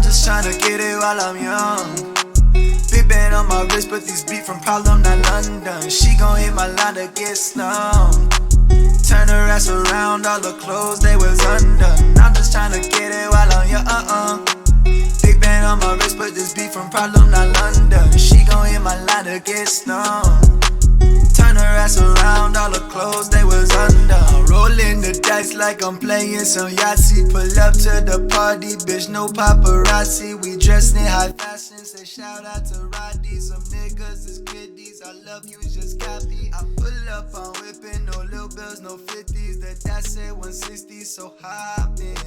just tryna get it while I'm young. Big band on my wrist, but these beat from problem, not London. She gon' hit my line to get slumped. Turn her ass around, all her clothes, they was undone. I'm just tryna get it while I'm young. Big band on my wrist, but this beat from problem, not London. She gon' hit my line to get slumped. Turn her ass around, all her clothes, they was undone. Rolling the dice like I'm playing some Yahtzee. Pull up to the party, bitch, no paparazzi. We dressed in high fashion, say shout out to Roddy. Some niggas is kiddies, I love you, just copy. I pull up, I'm whipping, no little bills, no 50s. The dad said 160, so hoppin'.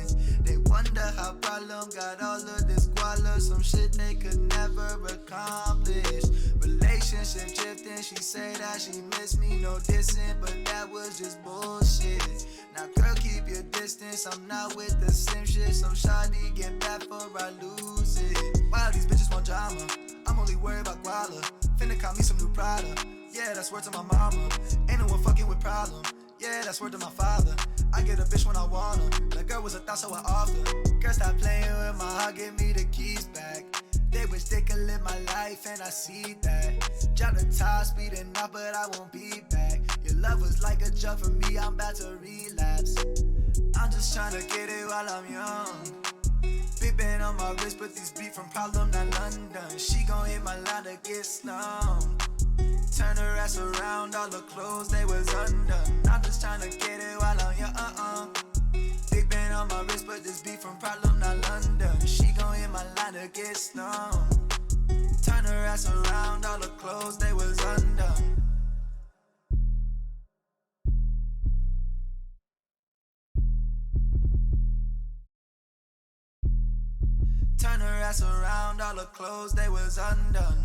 They wonder how problem got all of this squalor. Some shit they could never accomplish. Relationship drifting, she say that she miss me, no dissing, but that was just bullshit. Now girl, keep your distance, I'm not with the same shit. So shawty, get back for I lose it. Wow, these bitches want drama, I'm only worried about guala. Finna call me some new Prada, yeah, that's word to my mama. Ain't no one fucking with problem, yeah, that's word to my father. I get a bitch when I want her, that girl was a thought so I offer. Girl, stop playing with my heart, give me the keys back. They wish they could live my life and I see that. Drop the top, speeding up, but I won't be back. Your love was like a drug for me, I'm about to relapse. I'm just tryna get it while I'm young. Big band on my wrist, but these beat from problem, not London. She gon' hit my line to get slumped. Turn her ass around, all her clothes, they was undone. I'm just tryna get it while I'm young. Big band on my wrist, but this beat from problem, not London. She gon' hit my line to get slumped. Turn her ass around, all her clothes, they was undone. Turn her ass around, all her clothes, they was undone.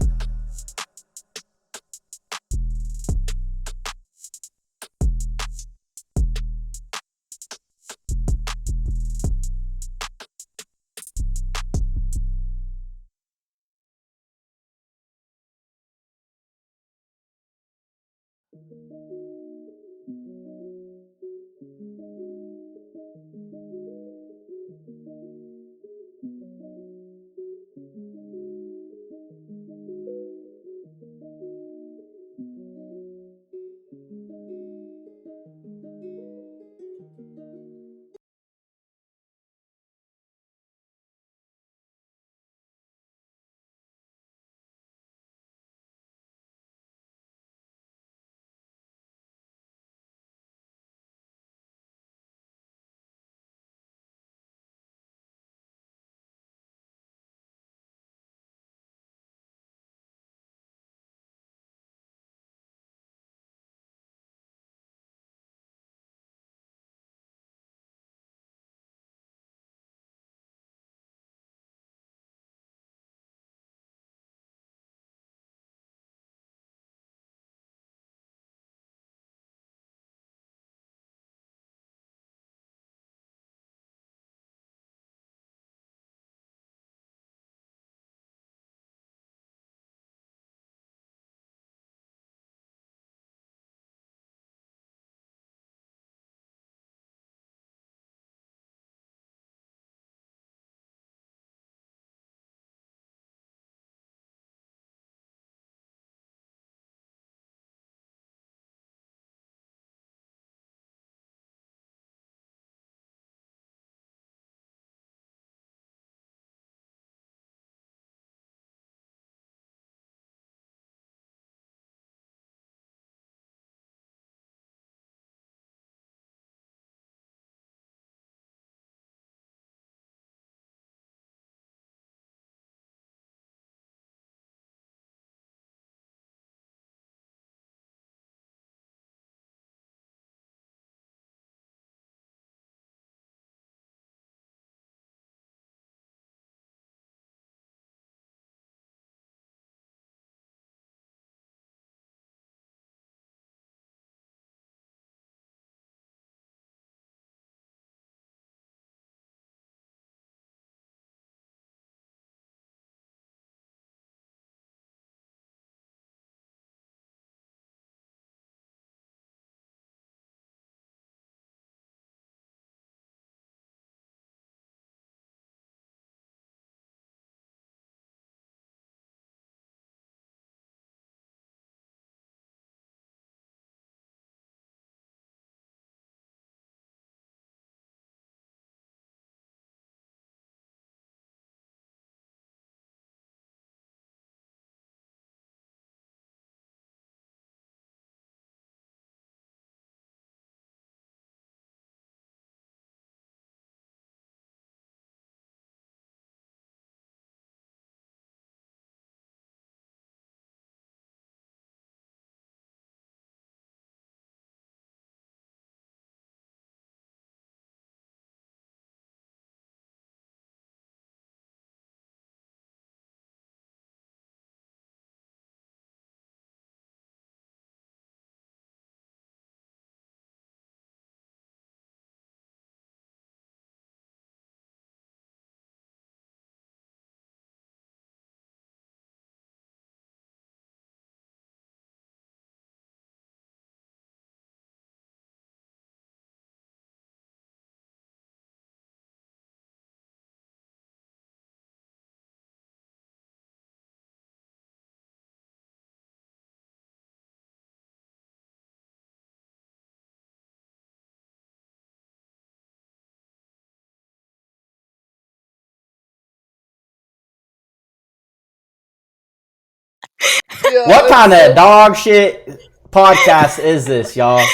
What kind of dog shit podcast is this, y'all?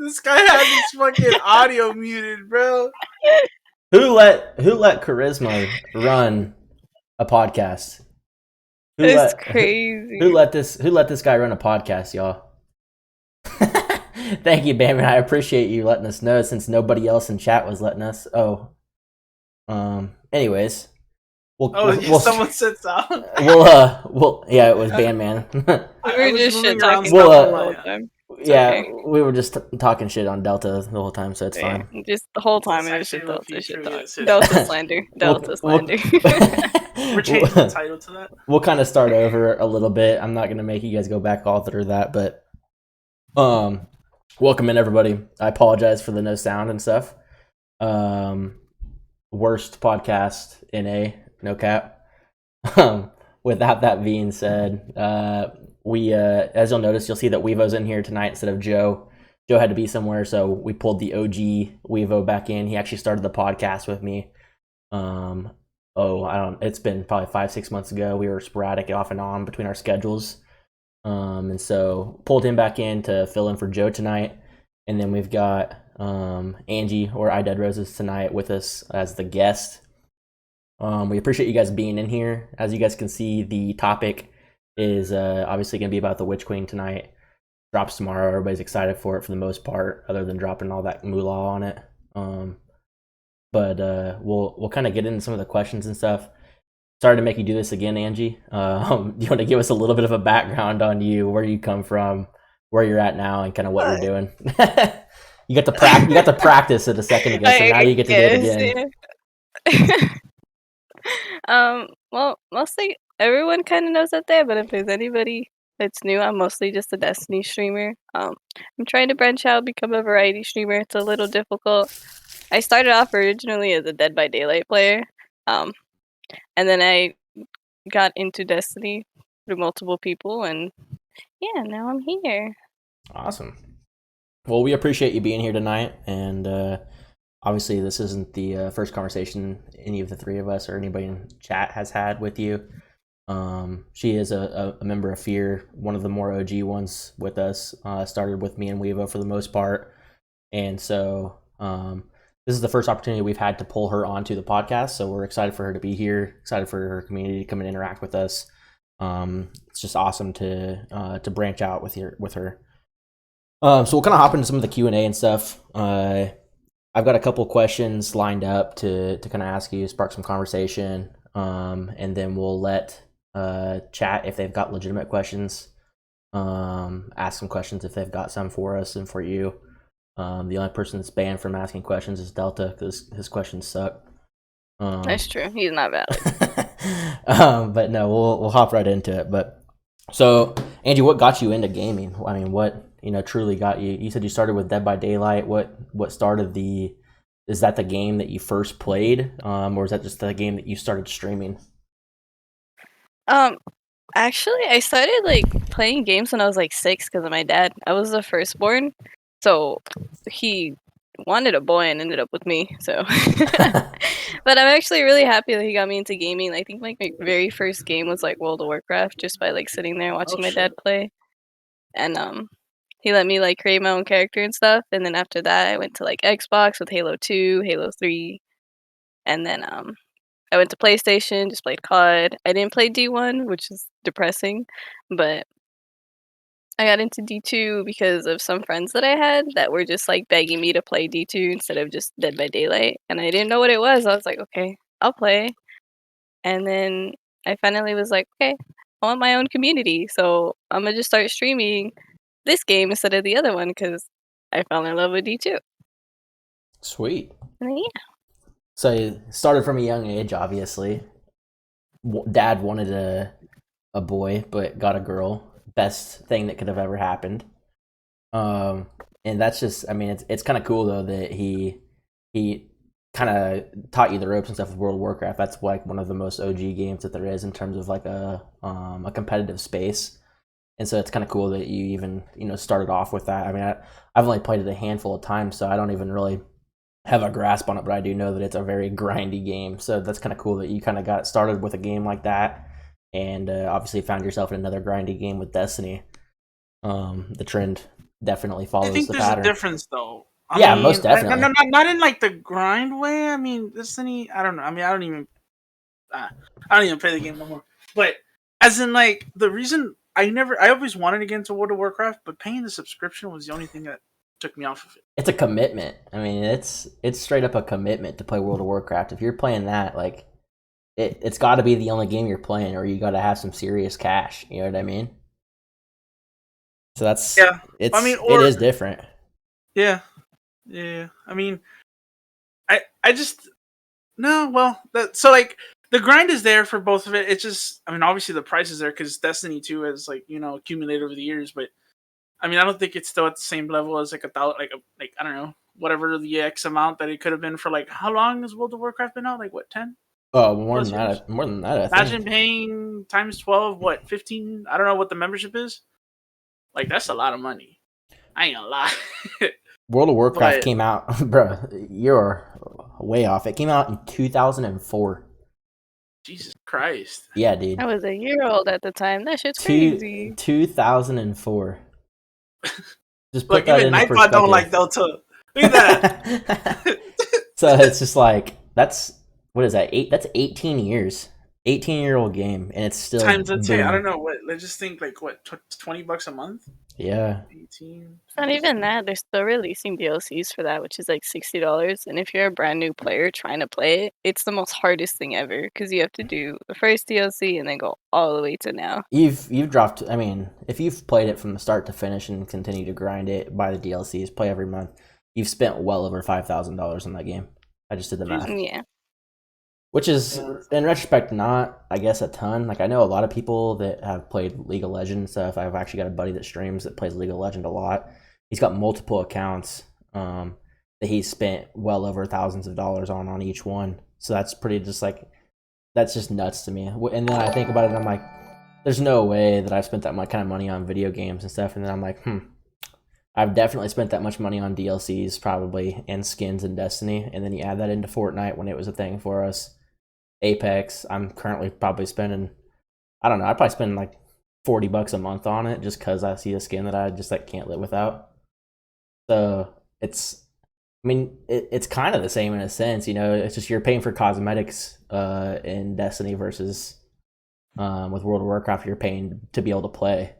This guy had his fucking audio muted, bro. Who let Charisma run a podcast? It's crazy. Who let this guy run a podcast, y'all? Thank you, Bam. I appreciate you letting us know since nobody else in chat was letting us. Anyways, someone sits out. Yeah, it was Bandman. We were just shit talking the whole time. Yeah, we were just talking shit on Delta the whole time, so it's fine. Just the whole time it was shit Delta shit talk. Delta slander. Delta slander. We're changing the title to that. We'll kind of start over a little bit. I'm not going to make you guys go back all through that, but welcome in, everybody. I apologize for the no sound and stuff. Worst podcast in no cap. Without that being said, we as you'll notice, you'll see that Weevo's in here tonight instead of Joe. Joe had to be somewhere, so we pulled the OG Weevo back in. He actually started the podcast with me. It's been probably 5-6 months ago. We were sporadic off and on between our schedules. And so pulled him back in to fill in for Joe tonight. And then we've got Angie or iDeadRoses tonight with us as the guest. We appreciate you guys being in here. As you guys can see, the topic is obviously going to be about the Witch Queen tonight. Drops tomorrow. Everybody's excited for it for the most part, other than dropping all that moolah on it. But we'll kind of get into some of the questions and stuff. Sorry to make you do this again, Angie. You want to give us a little bit of a background on you, where you come from, where you're at now, and kind of what you're doing? You got to practice it a second ago, so now you get to do it again. Yeah. Well, mostly everyone kind of knows that there, but if there's anybody that's new, I'm mostly just a Destiny streamer. I'm trying to branch out, become a variety streamer. It's a little difficult. I started off originally as a Dead by Daylight player, and then I got into Destiny through multiple people, and yeah, now I'm here. Awesome. Well, we appreciate you being here tonight, and obviously this isn't the first conversation any of the three of us or anybody in chat has had with you. She is a member of Fear, one of the more OG ones with us. Started with me and Weevo for the most part, and so this is the first opportunity we've had to pull her onto the podcast, so we're excited for her to be here, excited for her community to come and interact with us. It's just awesome to branch out with her. So we'll kind of hop into some of the Q&A and stuff. I've got a couple questions lined up to kind of ask you, spark some conversation, and then we'll let chat if they've got legitimate questions, ask some questions if they've got some for us and for you. The only person that's banned from asking questions is Delta because his questions suck. That's true. He's not valid. But no, we'll hop right into it. But so, Angie, what got you into gaming? I mean, what truly got you? You said you started with Dead by Daylight. What started the? Is that the game that you first played, or is that just the game that you started streaming? Actually, I started playing games when I was 6 because of my dad. I was the firstborn, so he wanted a boy and ended up with me. So, but I'm actually really happy that he got me into gaming. I think my very first game was World of Warcraft, just by sitting there watching my dad play, and he let me create my own character and stuff. And then after that, I went to Xbox with Halo 2, Halo 3, and then I went to PlayStation, just played COD. I didn't play D1, which is depressing, but I got into D2 because of some friends that I had that were just begging me to play D2 instead of just Dead by Daylight, and I didn't know what it was. I was like, okay, I'll play. And then I finally was like, okay, I want my own community, so I'm gonna just start streaming this game instead of the other one because I fell in love with D2. Sweet. And then, yeah. So you started from a young age, obviously. Dad wanted a boy, but got a girl. Best thing that could have ever happened. And that's just, I mean, it's kind of cool though that he kind of taught you the ropes and stuff with World of Warcraft. That's one of the most OG games that there is in terms of a competitive space. And so it's kind of cool that you even started off with that. I mean, I've only played it a handful of times, so I don't even really have a grasp on it, but I do know that it's a very grindy game. So that's kind of cool that you kind of got started with a game like that and obviously found yourself in another grindy game with Destiny, the trend definitely I follows think the there's a pattern. difference though. Yeah, most definitely. Not in like the grind way. I mean, Destiny. I don't know. I mean, I don't even play the game no more. But as in like the reason I always wanted to get into World of Warcraft, but paying the subscription was the only thing that took me off of it. It's a commitment. I mean, it's straight up a commitment to play World of Warcraft. If you're playing that, like, it's got to be the only game you're playing, or you got to have some serious cash. You know what I mean? So Yeah. I mean, it or is different. yeah, yeah. I mean, I just no. Well, so like the grind is there for both of it. It's just, I mean, obviously the price is there because Destiny 2 has like accumulated over the years, but I mean, I don't think it's still at the same level as like like I don't know, whatever the X amount that it could have been for like how long has World of Warcraft been out? Like what, 10 Oh, more plus than years? that. More than that, I Imagine think. paying times 12, what, 15? I don't know what the membership is. Like that's a lot of money. I ain't gonna lie. World of Warcraft But came out, bro. You're way off. It came out in 2004. Jesus Christ. Yeah, dude. I was a year old at the time. That shit's crazy. 2004. Just put Look, that even into Nightbot don't like perspective. Delta. Look at that. So it's just like that's what is that? That's 18 years. 18-year-old game, and it's still Times, let's say, I don't booming. know what. Let's just think like what, $20 a month. Yeah. 18. It's not even that. They're still releasing DLCs for that, which is like $60. And if you're a brand new player trying to play it, it's the most hardest thing ever because you have to do the first DLC and then go all the way to now. You've dropped. I mean, if you've played it from the start to finish and continue to grind it, buy the DLCs, play every month, you've spent well over $5,000 on that game. I just did the math. Yeah. Which is, in retrospect, not, I guess, a ton. Like, I know a lot of people that have played League of Legends stuff. I've actually got a buddy that streams that plays League of Legends a lot. He's got multiple accounts that he's spent well over thousands of dollars on each one. So that's pretty just like, that's just nuts to me. And then I think about it and I'm like, there's no way that I've spent that much kind of money on video games and stuff. And then I'm like, I've definitely spent that much money on DLCs probably and skins in Destiny. And then you add that into Fortnite when it was a thing for us. Apex, I'm currently probably spending, I don't know, I probably spend like $40 a month on it just because I see a skin that I just like can't live without. So it's, I mean, it's kind of the same in a sense, you know. It's just you're paying for cosmetics in Destiny versus with World of Warcraft, you're paying to be able to play.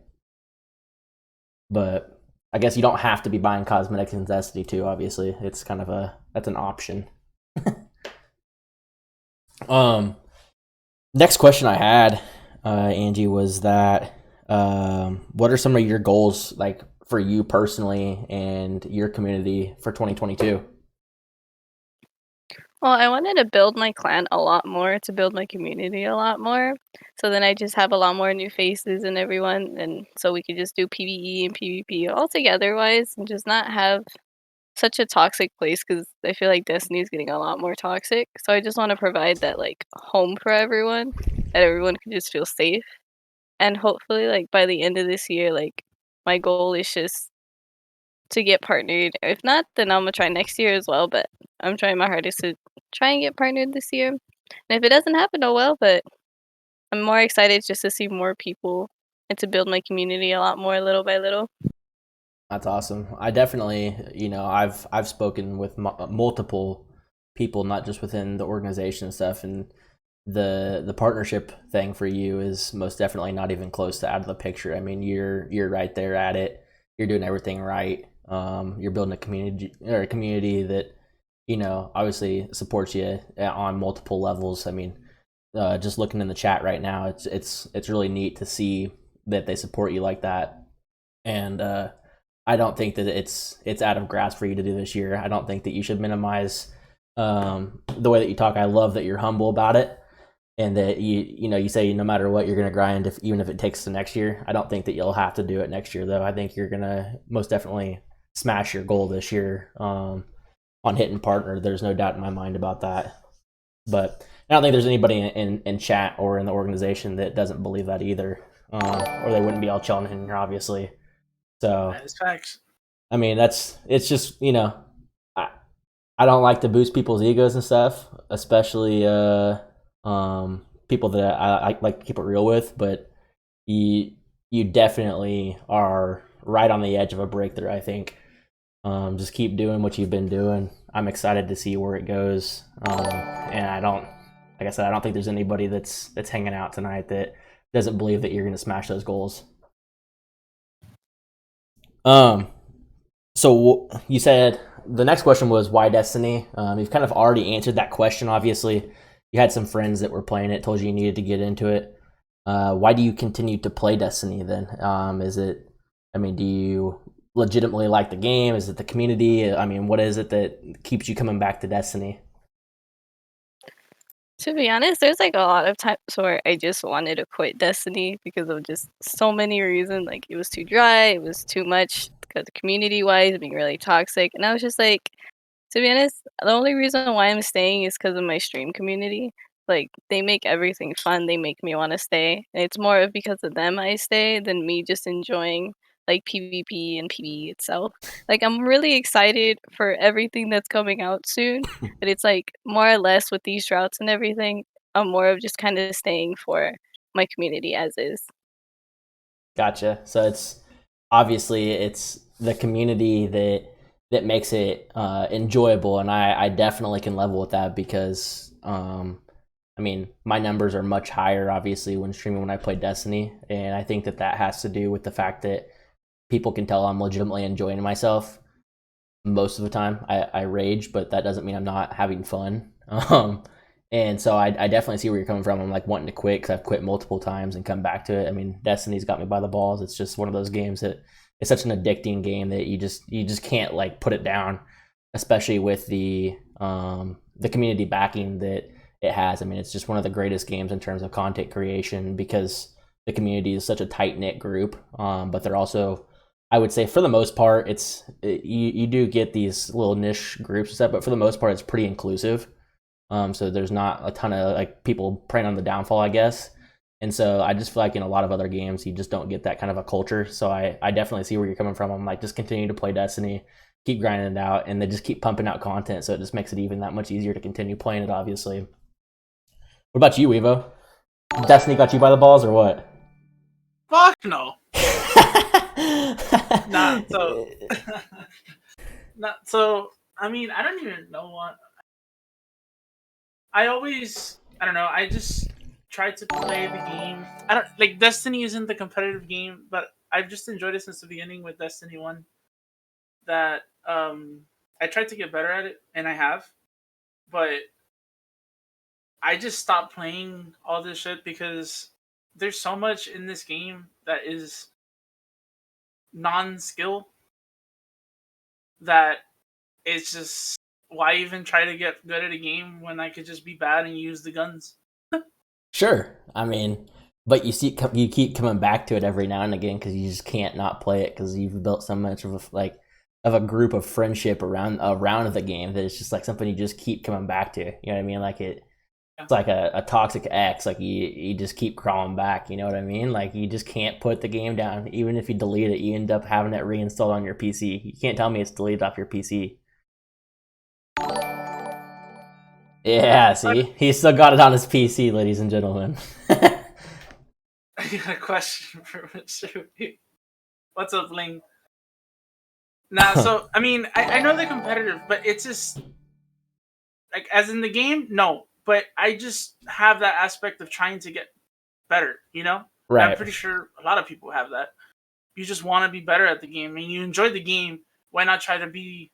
But I guess you don't have to be buying cosmetics in Destiny too. Obviously, it's kind of that's an option. Next question I had, Angie, was that what are some of your goals, like for you personally and your community for 2022? Well, I wanted to build my clan a lot more, to build my community a lot more. So then I just have a lot more new faces and everyone, and so we could just do PvE and PvP all together wise and just not have such a toxic place because I feel like Destiny is getting a lot more toxic. So I just want to provide that like home for everyone, that everyone can just feel safe. And hopefully like by the end of this year, like my goal is just to get partnered. If not, then I'm gonna try next year as well. But I'm trying my hardest to try and get partnered this year. And if it doesn't happen, oh well. But I'm more excited just to see more people and to build my community a lot more, little by little. That's awesome. I definitely, I've spoken with multiple people, not just within the organization and stuff, and the partnership thing for you is most definitely not even close to out of the picture. I mean, you're right there at it. You're doing everything right. You're building a community that obviously supports you on multiple levels. I mean, just looking in the chat right now, it's really neat to see that they support you like that, and I don't think that it's out of grasp for you to do this year. I don't think that you should minimize the way that you talk. I love that you're humble about it, and that you say no matter what you're gonna grind, even if it takes to next year. I don't think that you'll have to do it next year though. I think you're gonna most definitely smash your goal this year on hitting partner. There's no doubt in my mind about that. But I don't think there's anybody in chat or in the organization that doesn't believe that either, or they wouldn't be all chilling in here, obviously. So That is facts. I mean, it's just I don't like to boost people's egos and stuff, especially people that I like to keep it real with, but you definitely are right on the edge of a breakthrough, I think. Just keep doing what you've been doing. I'm excited to see where it goes. And I don't, like I said, I don't think there's anybody that's hanging out tonight that doesn't believe that you're going to smash those goals. So you said the next question was why Destiny? You've kind of already answered that question. Obviously, you had some friends that were playing it, told you needed to get into it. Why do you continue to play Destiny then? Do you legitimately like the game? Is it the community? I mean, what is it that keeps you coming back to Destiny? To be honest, there's like a lot of times where I just wanted to quit Destiny because of just so many reasons. Like it was too dry, it was too much because community wise being really toxic. And I was just like, to be honest, the only reason why I'm staying is because of my stream community. Like they make everything fun, they make me want to stay. And it's more of because of them I stay than me just enjoying like PvP and PvE itself. Like I'm really excited for everything that's coming out soon, but it's like more or less with these droughts and everything, I'm more of just kind of staying for my community as is. Gotcha. So it's obviously it's the community that makes it enjoyable, and I definitely can level with that because my numbers are much higher obviously when streaming when I play Destiny, and I think that has to do with the fact that people can tell I'm legitimately enjoying myself most of the time. I rage, but that doesn't mean I'm not having fun. And so I definitely see where you're coming from. I'm like wanting to quit because I've quit multiple times and come back to it. I mean, Destiny's got me by the balls. It's just one of those games that it's such an addicting game that you just can't like put it down, especially with the community backing that it has. I mean, it's just one of the greatest games in terms of content creation because the community is such a tight knit group. But they're also, I would say, for the most part, you do get these little niche groups and stuff, but for the most part, it's pretty inclusive. So there's not a ton of like people preying on the downfall, I guess. And so I just feel like in a lot of other games, you just don't get that kind of a culture. So I definitely see where you're coming from. I'm like, just continue to play Destiny, keep grinding it out, and they just keep pumping out content. So it just makes it even that much easier to continue playing it, obviously. What about you, Evo? Destiny got you by the balls or what? Fuck no. Nah, so I mean, I don't even know what I don't know, I just tried to play the game. I don't like Destiny isn't the competitive game, but I've just enjoyed it since the beginning with Destiny 1. That I tried to get better at it and I have, but I just stopped playing all this shit because there's so much in this game that is non-skill that it's just why even try to get good at a game when I could just be bad and use the guns? Sure. I mean, but you keep coming back to it every now and again because you just can't not play it because you've built so much of a group of friendship around the game that it's just like something you just keep coming back to. You know what I mean? Like it's like a toxic ex. Like you just keep crawling back. You know what I mean? Like you just can't put the game down. Even if you delete it, you end up having it reinstalled on your PC. You can't tell me it's deleted off your PC. Yeah, see? He still got it on his PC, ladies and gentlemen. I got a question for Mr. B. What's up, Ling? Nah, so, I mean, I know they're competitive, but it's just, like, as in the game, no. But I just have that aspect of trying to get better, you know? Right. I'm pretty sure a lot of people have that. You just want to be better at the game. I mean, you enjoy the game. Why not try to be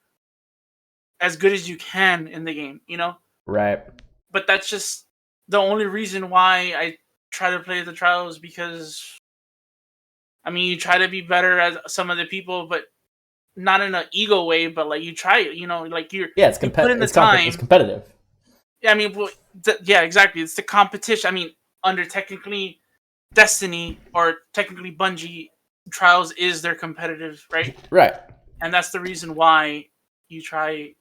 as good as you can in the game, you know? Right. But that's just the only reason why I try to play the trials because, I mean, you try to be better as some of the people, but not in an ego way, but like you try it, you know, like you put in the time. It's competitive. Yeah, I mean, yeah, exactly. It's the competition. I mean, under technically Destiny or technically Bungie, Trials is their competitive, right? Right. And that's the reason why you try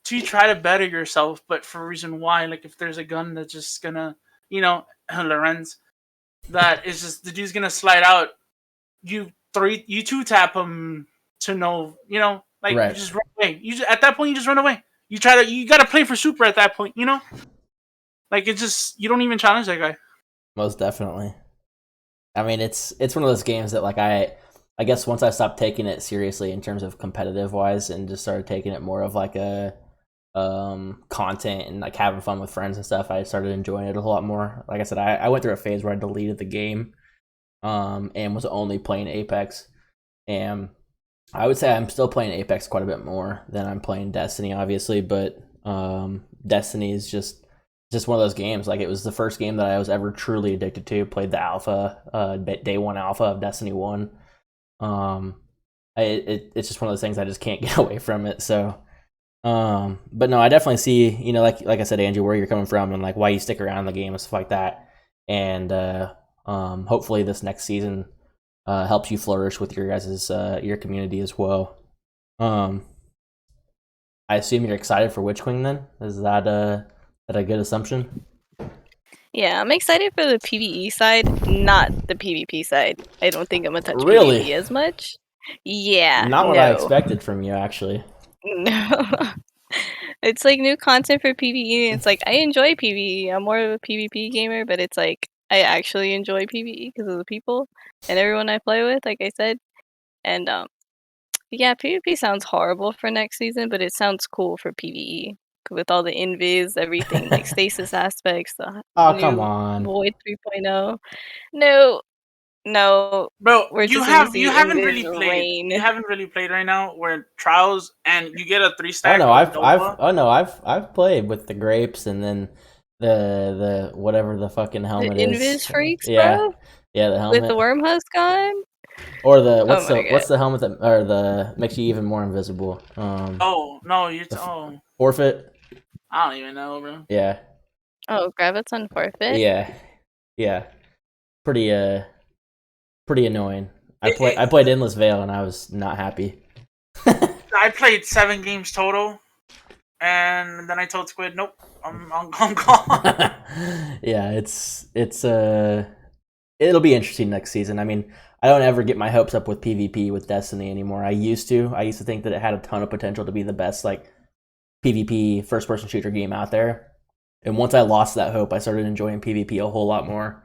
to better yourself, but for a reason why, like if there's a gun that's just gonna, you know, Lorenz, that is just the dude's gonna slide out, you two tap him to know, you know, like right. You just run away. At that point you just run away. You gotta play for super at that point, you know? Like it just you don't even challenge that guy. Most definitely. I mean, it's one of those games that like I guess once I stopped taking it seriously in terms of competitive wise and just started taking it more of like a content and like having fun with friends and stuff, I started enjoying it a lot more. Like I said, I went through a phase where I deleted the game and was only playing Apex, and I would say I'm still playing Apex quite a bit more than I'm playing Destiny, obviously, but Destiny is just one of those games. Like, it was the first game that I was ever truly addicted to. Played the alpha, day one alpha of Destiny 1. It's just one of those things I just can't get away from it. So, but no, I definitely see, like I said, Andrew, where you're coming from and like why you stick around in the game and stuff like that. And hopefully this next season helps you flourish with your guys' your community as well. I assume you're excited for Witch Queen then? Is that a good assumption? Yeah, I'm excited for the PvE side, not the PvP side. I don't think I'm gonna touch Really? PvP as much. Yeah, Not what no. I expected from you, actually. No. It's like new content for PvE. It's like I enjoy PvE. I'm more of a PvP gamer, but it's like I actually enjoy PvE because of the people and everyone I play with, like I said. And yeah, PvP sounds horrible for next season, but it sounds cool for PvE with all the invis, everything like stasis aspects, the Oh, come new on. Void 3.0. No, Bro, we're you just gonna have see you haven't invis really played. rain. You haven't really played right now. Where trials and you get a 3 Oh stack no, of Nova. I've played with the grapes and then the whatever the fucking The helmet invis is. freaks, Yeah. bro, Yeah, the with the helmet. worm husk on. Or the Oh my what's god. the helmet that or the makes you even more invisible? Oh no, you're The oh forfeit? I don't even know, bro. Yeah. Oh, Graviton forfeit. Yeah. Yeah. Pretty pretty annoying. It, I it, played Endless Veil and I was not happy. I played 7 games total, and then I told Squid, "Nope, I'm gone." Yeah, it's it'll be interesting next season. I mean, I don't ever get my hopes up with PvP with Destiny anymore. I used to. I used to think that it had a ton of potential to be the best like PvP first person shooter game out there. And once I lost that hope, I started enjoying PvP a whole lot more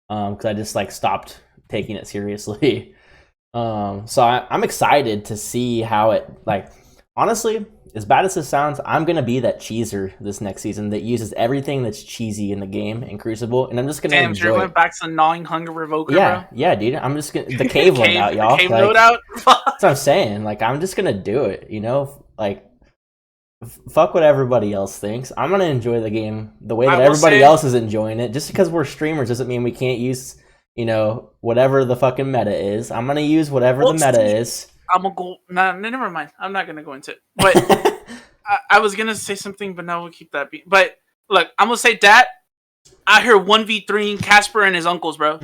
because I just like stopped taking it seriously. So I'm excited to see how it like. Honestly, as bad as this sounds, I'm gonna be that cheeser this next season that uses everything that's cheesy in the game in Crucible, and I'm just gonna Damn, so you're enjoy going it. back to gnawing hunger revoker, Yeah, bro. yeah, dude. I'm just gonna the cave loadout, The y'all. cave Like loadout. that's what I'm saying. Like I'm just gonna do it. Like fuck what everybody else thinks. I'm gonna enjoy the game the way I that will everybody say- else is enjoying it. Just because we're streamers doesn't mean we can't use, whatever the fucking meta is. I'm gonna use whatever the meta is. I'm gonna go. Nah, never mind. I'm not gonna go into it. But I was gonna say something, but no, we'll keep that. But look, I'm gonna say that I hear 1v3 Casper and his uncles, bro.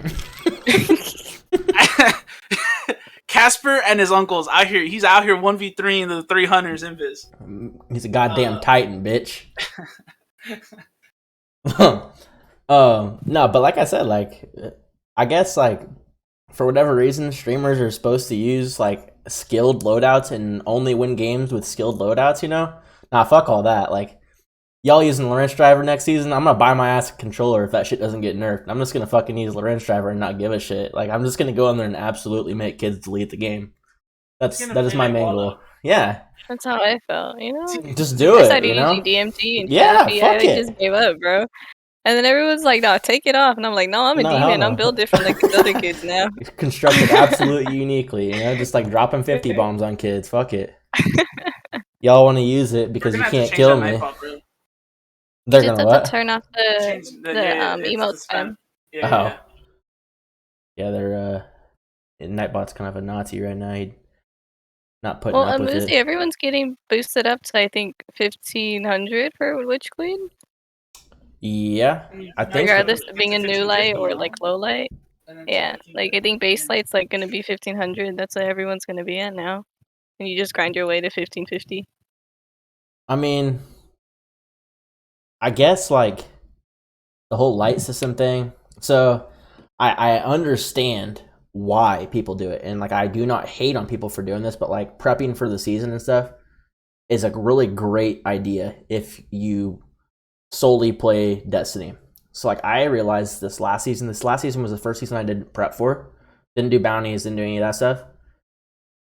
Casper and his uncles. He's out here 1v3 in the 300s invis. He's a goddamn titan, bitch. No, but like I said, like I guess like for whatever reason, streamers are supposed to use like skilled loadouts and only win games with skilled loadouts. Nah, fuck all that. Like y'all using Lawrence Driver next season, I'm gonna buy my ass a controller if that shit doesn't get nerfed. I'm just gonna fucking use Lawrence Driver and not give a shit. Like I'm just gonna go in there and absolutely make kids delete the game. That is my main goal. Yeah, That's how I felt, just do I it. started using DMT and Yeah, Canopy. fuck I it. just gave up, bro. And then everyone's like, "No, take it off," and I'm like, "No, I'm a No, hell demon. I'm no. built different like these other kids now." Constructed absolutely uniquely, just like dropping 50 bombs on kids. Fuck it. Y'all want to use it because you can't kill me. They're Just gonna have to what? turn off the emote spam. Yeah. Yeah, they're Nightbot's kind of a Nazi right now. He'd not putting Well, up with Amuzi, it. everyone's getting boosted up to I think 1500 for Witch Queen, Yeah, I think. regardless of being a new light or like low light. Yeah, like I think base light's like gonna be 1500. That's what everyone's gonna be at now, and you just grind your way to 1550. I mean, I guess like the whole light system thing. So I understand why people do it, and like I do not hate on people for doing this, but like prepping for the season and stuff is a really great idea if you solely play Destiny. So like I realized this last season. This last season was the first season I didn't prep for. Didn't do bounties, didn't do any of that stuff.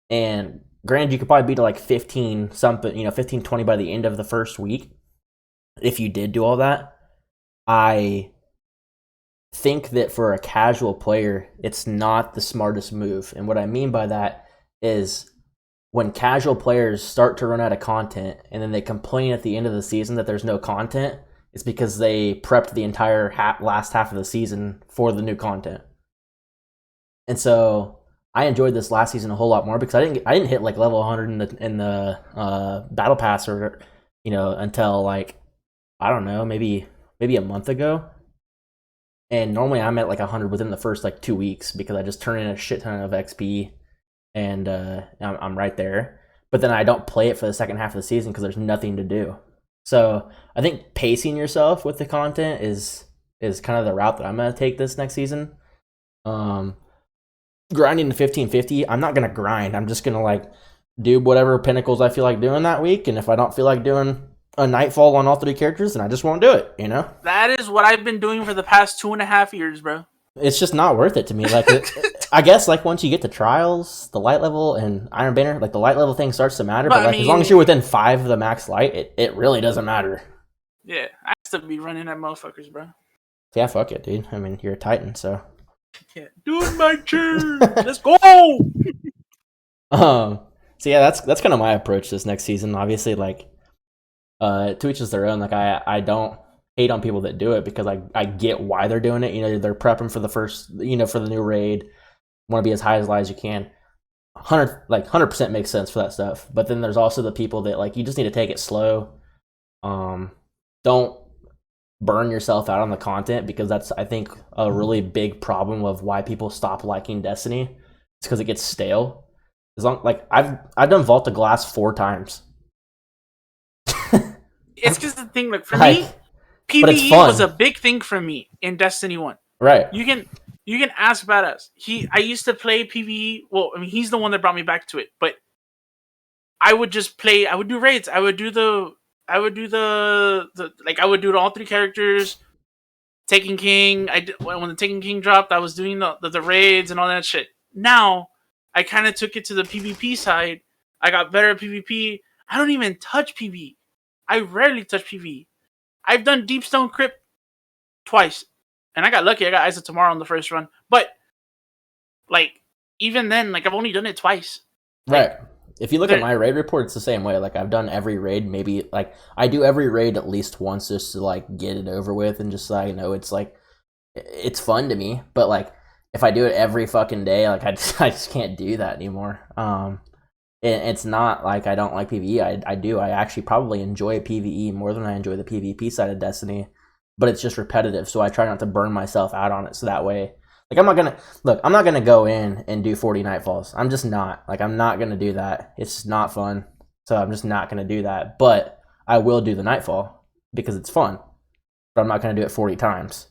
And granted, you could probably be to like 15 something, 15, 20 by the end of the first week. If you did do all that, I think that for a casual player, it's not the smartest move. And what I mean by that is when casual players start to run out of content and then they complain at the end of the season that there's no content, it's because they prepped the entire last half of the season for the new content. And so I enjoyed this last season a whole lot more because I didn't hit like level 100 in the battle pass or until like I don't know, maybe a month ago. And normally I'm at like 100 within the first like 2 weeks because I just turn in a shit ton of XP and I'm right there. But then I don't play it for the second half of the season because there's nothing to do. So I think pacing yourself with the content is kind of the route that I'm going to take this next season. Grinding to 1550, I'm not going to grind. I'm just going to like do whatever pinnacles I feel like doing that week. And if I don't feel like doing a nightfall on all 3 characters, then I just won't do it, That is what I've been doing for the past 2.5 years, bro. It's just not worth it to me. Like, I guess like once you get to trials, the light level and Iron Banner, like the light level thing starts to matter. But like as long as you're within 5 of the max light, it really doesn't matter. Yeah, I still be running at motherfuckers, bro. Yeah, fuck it, dude. I mean, you're a Titan, so. Yeah, doing my turn. Let's go. So yeah, that's kind of my approach this next season. Obviously, like, to each is their own. Like, I don't hate on people that do it because I get why they're doing it. They're prepping for the first, for the new raid, want to be as high as you can. 100% makes sense for that stuff. But then there's also the people that like you just need to take it slow. Don't burn yourself out on the content because that's I think a really big problem of why people stop liking Destiny. It's because it gets stale. I've done Vault of Glass 4 times. It's because the thing, like for me, PvE was a big thing for me in Destiny 1. Right. You can ask Badass. I used to play PvE. Well, I mean, he's the one that brought me back to it. But I would just play. I would do raids. I would do I would do all 3 characters. Taken King. When the Taken King dropped, I was doing the raids and all that shit. Now, I kind of took it to the PvP side. I got better at PvP. I don't even touch PvE. I rarely touch PvE. I've done Deepstone Crypt twice. And I got lucky. I got Eyes of Tomorrow on the first run. But, like, even then, like, I've only done it twice. Right. If you look at my raid report, it's the same way. Like, I've done every raid, maybe, like, I do every raid at least once just to, like, get it over with and just so I know it's, like, it's fun to me. But, like, if I do it every fucking day, like, I just can't do that anymore. It's not like I don't like PvE. I do. I actually probably enjoy PvE more than I enjoy the PvP side of Destiny. But it's just repetitive, so I try not to burn myself out on it so that way. Like, I'm not gonna go in and do 40 Nightfalls. I'm just not. Like, I'm not gonna do that. It's not fun. So I'm just not gonna do that. But I will do the Nightfall because it's fun. But I'm not gonna do it 40 times.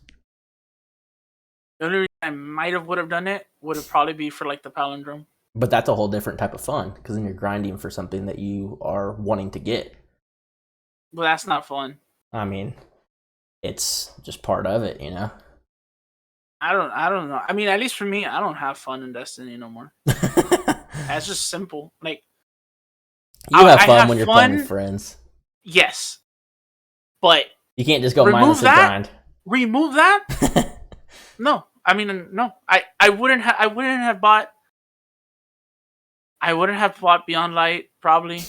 The only reason I would have done it would have probably be for like the palindrome. But that's a whole different type of fun because then you're grinding for something that you are wanting to get. Well, that's not fun. I mean, it's just part of it, I don't know. I mean, at least for me, I don't have fun in Destiny no more. That's just simple. Like, you have fun when you're playing with friends. Yes, but you can't just go mindlessly grind. Remove that? No, I mean, no. I wouldn't have bought. I wouldn't have bought Beyond Light. Probably,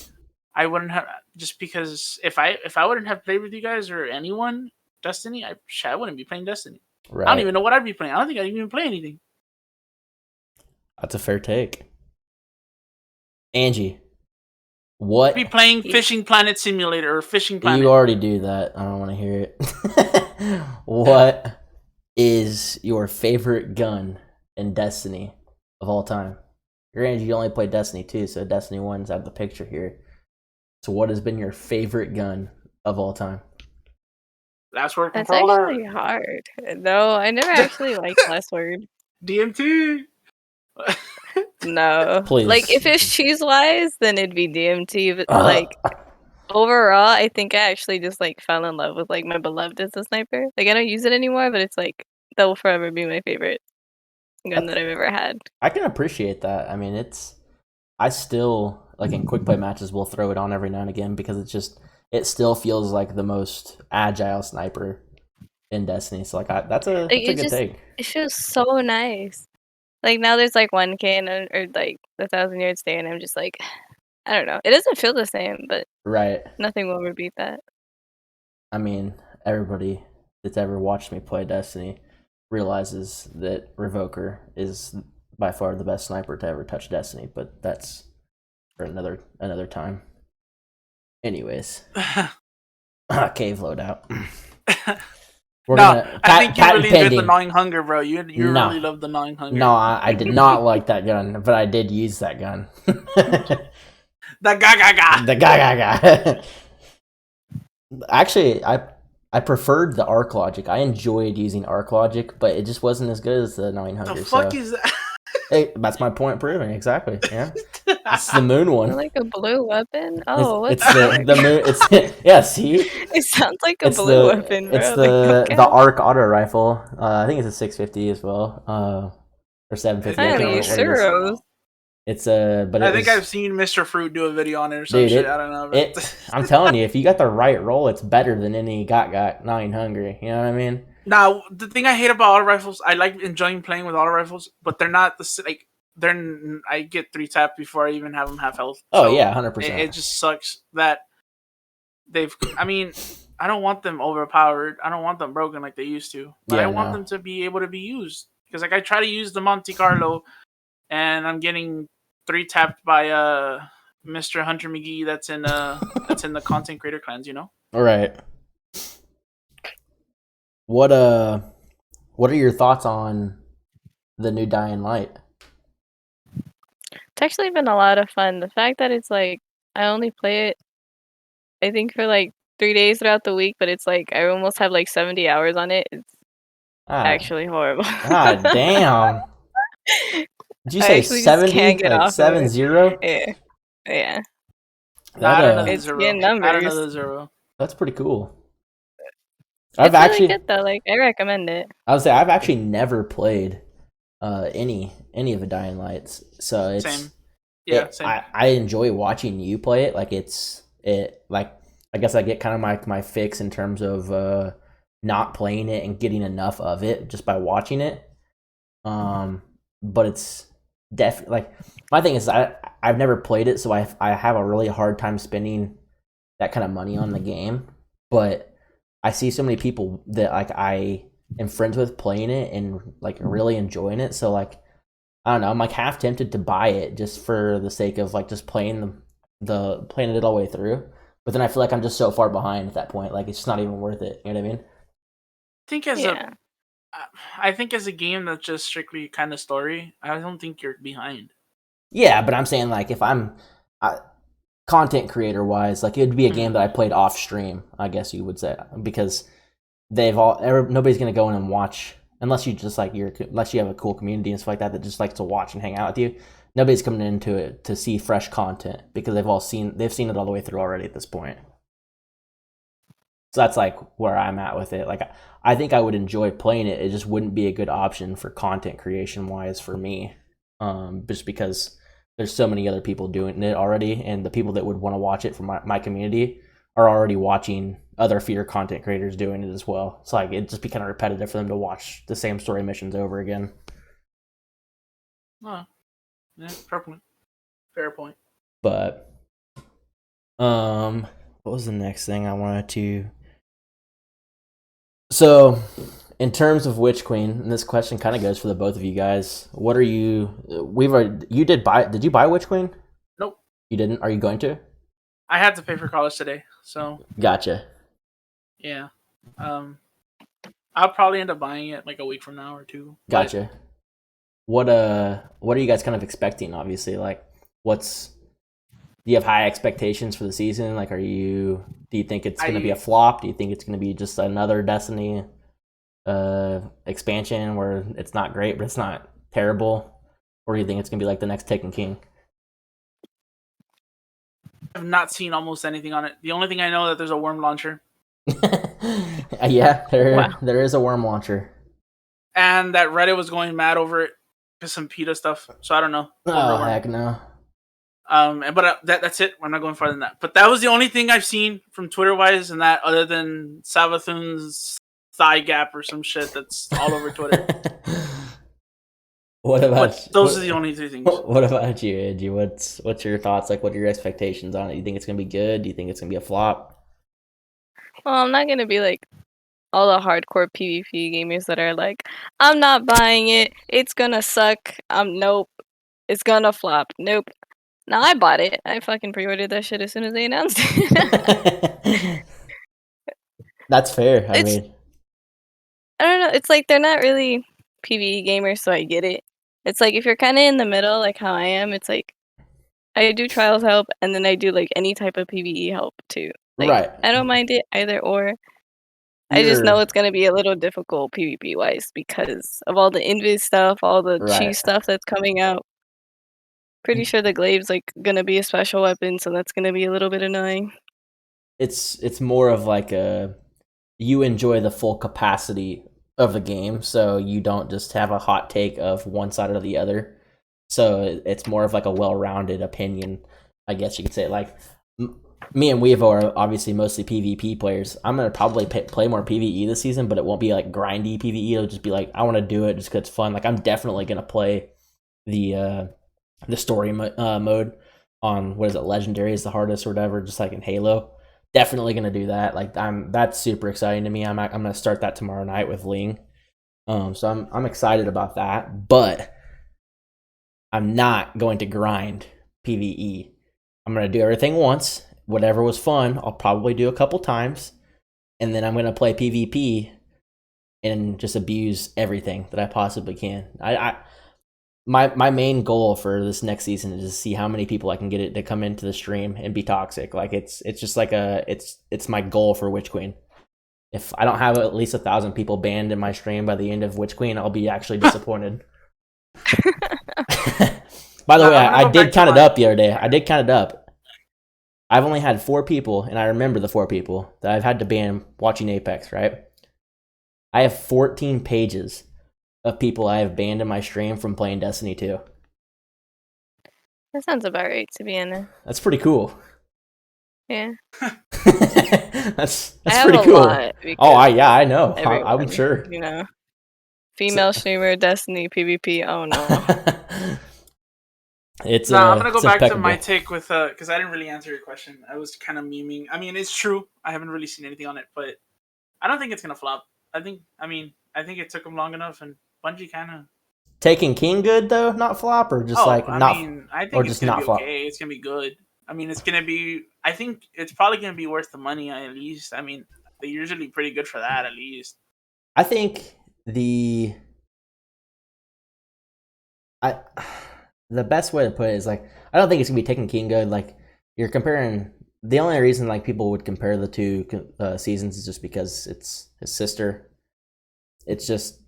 I wouldn't have, just because if I wouldn't have played with you guys or anyone Destiny, I wouldn't be playing Destiny. Right. I don't even know what I'd be playing. I don't think I'd even play anything. That's a fair take. Angie, what? I'd be playing Fishing Planet Simulator or Fishing Planet. You already do that. I don't want to hear it. What is your favorite gun in Destiny of all time? Granted, you only played Destiny 2, so Destiny 1's out of the picture here. So what has been your favorite gun of all time? Last Word That's controller. actually hard. No, I never actually liked Last Word. DMT. No. Please. Like, if it's cheese-wise, then it'd be DMT, but, like, overall, I think I actually just like fell in love with like my beloved as a sniper. Like I don't use it anymore, but it's like that will forever be my favorite gun that I've ever had. I can appreciate that. I mean, I still like in quick play matches will throw it on every now and again because it still feels like the most agile sniper in Destiny. So like that's a good take. It feels so nice. Like now there's like 1K or like the 1,000-yard stay, and I'm just like, I don't know. It doesn't feel the same, but Right. nothing will repeat that. I mean, everybody that's ever watched me play Destiny realizes that Revoker is by far the best sniper to ever touch Destiny, but that's for another time. Anyways, cave loadout. I think you really did the gnawing hunger, bro. You really love the gnawing hunger. No, I did not like that gun, but I did use that gun. The ga. The ga. Actually, I preferred the arc logic. I enjoyed using arc logic, but it just wasn't as good as the gnawing hunger. The fuck is that? Hey, that's my point proven. Exactly. Yeah, it's the moon one. Like a blue weapon. Oh, it's the moon. It's yeah. See, it sounds like a blue weapon, bro. It's the arc auto rifle. I think it's a 650 as well. Or 750. I don't use Suros. It's but I think I've seen Mr. Fruit do a video on it or some shit. I don't know. I'm telling you, if you got the right roll, it's better than any got gnawing hungry. You know what I mean? Now, the thing I hate about auto rifles, I like enjoying playing with auto rifles, but they're not I get 3 tapped before I even have them half health. Oh yeah, 100%. It just sucks that I mean, I don't want them overpowered. I don't want them broken like they used to. But I want them to be able to be used. Because like I try to use the Monte Carlo and I'm getting 3 tapped by Mr. Hunter McGee that's in the content creator clans, you know? All right. What are your thoughts on the new Dying Light? It's actually been a lot of fun. The fact that it's like I only play it I think for like 3 days throughout the week, but it's like I almost have like 70 hours on it. It's actually horrible. God damn. Did you say 70? Like 70? Yeah. Yeah. I don't know it's zero. getting numbers. I don't know the 0. That's pretty cool. It's really good though. Like I recommend it. I would say I've actually never played any of the Dying Lights, so it's same. Yeah, same. I enjoy watching you play it. Like like I guess I get kind of my fix in terms of not playing it and getting enough of it just by watching it. But it's definitely like my thing is I've never played it, so I have a really hard time spending that kind of money on the game, but I see so many people that like I am friends with playing it and like really enjoying it. So like I don't know, I'm like half tempted to buy it just for the sake of like just playing playing it all the way through. But then I feel like I'm just so far behind at that point, like it's just not even worth it. You know what I mean? I think as a game that's just strictly kind of story, I don't think you're behind. Yeah, but I'm saying like if I'm content creator wise, like it'd be a game that I played off stream, I guess you would say, because nobody's gonna go in and watch unless you just like unless you have a cool community and stuff like that just likes to watch and hang out with you. Nobody's coming into it to see fresh content because they've seen it all the way through already at this point. So that's like where I'm at with it. Like I think I would enjoy playing it. It just wouldn't be a good option for content creation wise for me, just because there's so many other people doing it already, and the people that would want to watch it from my community are already watching other feeder content creators doing it as well. It's like it'd just be kind of repetitive for them to watch the same story missions over again. Oh, yeah, fair point. But what was the next thing I wanted to? So, in terms of Witch Queen, and this question kind of goes for the both of you guys. What are you? Did you buy Witch Queen? Nope. You didn't? Are you going to? I had to pay for college today, so. Gotcha. Yeah. I'll probably end up buying it like a week from now or 2. Gotcha. What are you guys kind of expecting? Obviously, like, do you have high expectations for the season? Like, do you think it's going to be a flop? Do you think it's going to be just another Destiny expansion where it's not great, but it's not terrible? Or do you think it's going to be like the next Taken King? have not seen almost anything on it. The only thing I know that there's a worm launcher. Yeah, Wow. there is a worm launcher. And that Reddit was going mad over it because some PETA stuff. So I don't know. Oh, heck no. But that's it. I'm not going farther than that. But that was the only thing I've seen from Twitter wise, and that other than Savathun's thigh gap or some shit that's all over Twitter. What about? But those are the only three things. What about you, Angie? What's your thoughts? Like, what are your expectations on it? You think it's gonna be good? Do you think it's gonna be a flop? Well, I'm not gonna be like all the hardcore PvP gamers that are like, I'm not buying it. It's gonna suck. Nope. It's gonna flop. Nope. No, I bought it. I fucking pre-ordered that shit as soon as they announced it. That's fair. I It's- mean, I don't know. It's like they're not really PvE gamers, so I get it. It's like if you're kind of in the middle, like how I am, it's like I do trials help, and then I do like any type of PvE help too. Like, right. I don't mind it either or. I just know You're- it's gonna be a little difficult PvP wise because of all the invis stuff, all the Right. cheese stuff that's coming out. Pretty sure the glaive's like gonna be a special weapon, so that's gonna be a little bit annoying. It's more of like you enjoy the full capacity of the game, so you don't just have a hot take of one side or the other. So it's more of like a well-rounded opinion, I guess you could say. Like me and Weevo are obviously mostly PvP players. I'm gonna probably play more PvE this season, but it won't be like grindy PvE. It'll just be like I want to do it just because it's fun. Like I'm definitely gonna play the story mode on what is it, Legendary is the hardest or whatever, just like in Halo. Definitely gonna do that. Like that's super exciting to me. I'm gonna start that tomorrow night with Ling. So I'm excited about that, but I'm not going to grind PvE. I'm gonna do everything once. Whatever was fun, I'll probably do a couple times, and then I'm gonna play PvP and just abuse everything that I possibly can. My main goal for this next season is to see how many people I can get it to come into the stream and be toxic. Like it's just like it's my goal for Witch Queen. If I don't have at least 1,000 people banned in my stream by the end of Witch Queen, I'll be actually disappointed. By the way, I did count it up the other day. I did count it up. I've only had 4 people, and I remember the 4 people that I've had to ban watching Apex, right? I have 14 pages of people I have banned in my stream from playing Destiny 2. That sounds about right, to be honest. That's pretty cool. Yeah. that's I pretty have a cool. lot I know. I'm everyone, sure. You know, female streamer, Destiny, PvP. Oh no. It's I'm gonna go back impeccable. to my take with because I didn't really answer your question. I was kind of memeing. I mean, it's true. I haven't really seen anything on it, but I don't think it's gonna flop. I think it took them long enough, and Bungie kind of Taking King good though, not flop, or just I or think just it's gonna not be flop. okay. It's gonna be good. I mean, it's gonna be. I think it's probably gonna be worth the money at least. I mean, they're usually pretty good for that at least. I think the best way to put it is like I don't think it's gonna be Taken King good. Like you're comparing. The only reason like people would compare the two seasons is just because it's his sister. It's just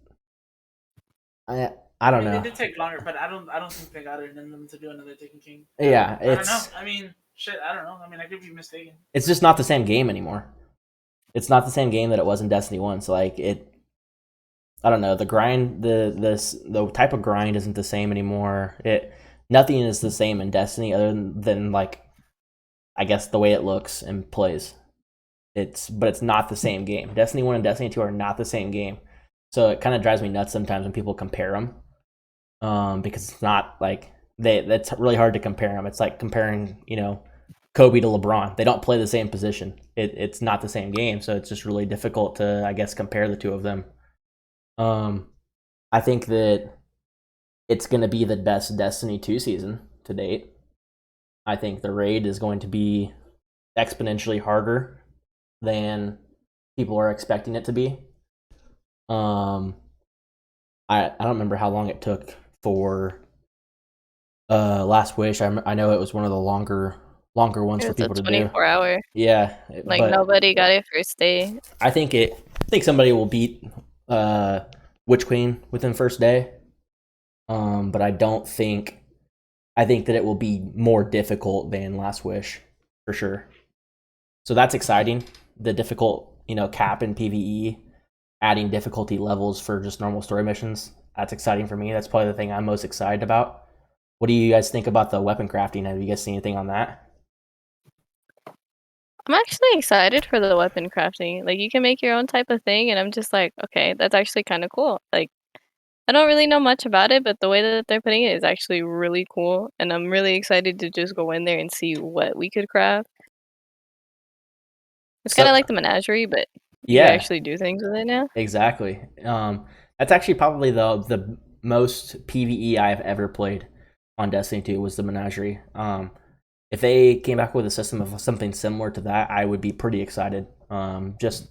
I don't know. It did take longer, but I don't think they got it in them to do another Taken King. Yeah, I don't know. I mean, shit, I don't know. I mean, I could be mistaken. It's just not the same game anymore. It's not the same game that it was in Destiny 1. So like I don't know, the grind, the type of grind isn't the same anymore. Nothing is the same in Destiny other than like I guess the way it looks and plays. But it's not the same game. Destiny 1 and Destiny 2 are not the same game. So it kind of drives me nuts sometimes when people compare them. Because it's not like that's really hard to compare them. It's like comparing, Kobe to LeBron. They don't play the same position. It's not the same game, so it's just really difficult to, I guess, compare the two of them. I think that it's going to be the best Destiny 2 season to date. I think the raid is going to be exponentially harder than people are expecting it to be. I don't remember how long it took for Last Wish. I know it was one of the longer ones for people to do. 24 hour. Yeah, like nobody got it first day. I think somebody will beat Witch Queen within first day. But I think that it will be more difficult than Last Wish. for sure. So that's exciting. The difficult, cap in PvE, adding difficulty levels for just normal story missions. That's exciting for me. That's probably the thing I'm most excited about. What do you guys think about the weapon crafting? Have you guys seen anything on that? I'm actually excited for the weapon crafting. Like, you can make your own type of thing, and I'm just like, okay, that's actually kind of cool. Like, I don't really know much about it, but the way that they're putting it is actually really cool, and I'm really excited to just go in there and see what we could craft. It's kind of like the menagerie, but you Yeah, actually do things with it now. exactly. That's actually probably the most PvE I've ever played on Destiny 2 was the menagerie. If they came back with a system of something similar to that, I would be pretty excited. Just